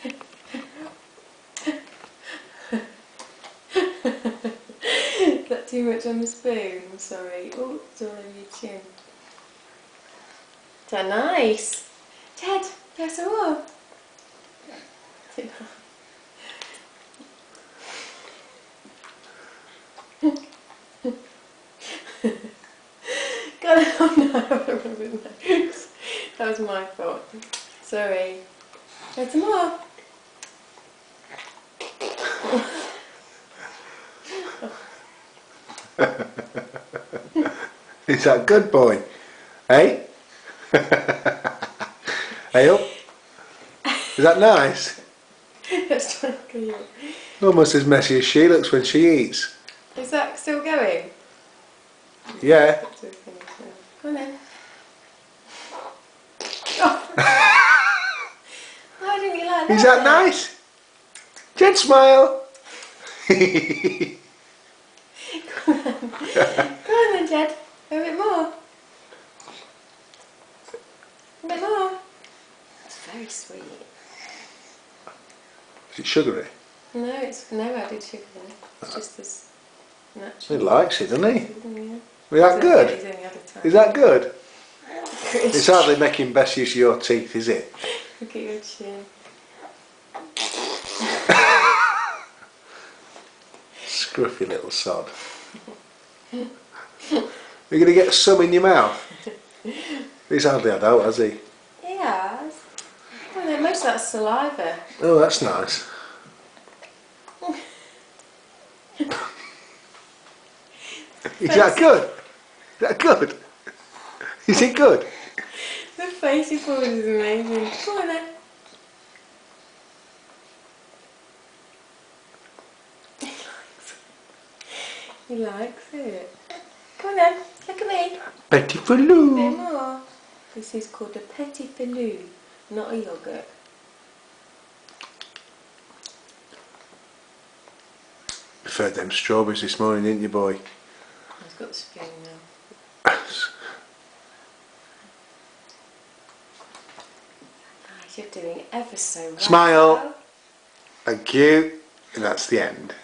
Is that too much on the spoon? I'm sorry. Oh, it's all over your chin. Is that nice? Ted, there's some more. God, oh no, that was my fault. Sorry. There's some more. Is that good, boy? Hey? Hey up? Is that nice? Let's try and look at you. Almost as messy as she looks when she eats. Is that still going? Yeah. Go on then. Oh. Why didn't you like that? Is that nice? Jed, smile. Go on then, Jed. A bit more. A bit more. It's very sweet. Is it sugary? No, it's no added sugar. It's just as natural. He likes it, doesn't he? Yeah. Is that good? He's only had a tiny Is that good? bit. It's hardly making best use of your teeth, is it? Look at your chin. Scruffy little sod. You're going to get some in your mouth? He's hardly had out, has he? He has. Well, no, most of that's saliva. Oh, that's nice. Is that good? Is that good? Is it good? The face he pulls is amazing. Go on then. He likes it. Come on then, look at me. Petit A bit filou. more. This is called a petit filou, not a yoghurt. Preferred them strawberries this morning, didn't you, boy? He's got the spoon now. Nice, you're doing ever so well. Smile. Thank you. And that's the end.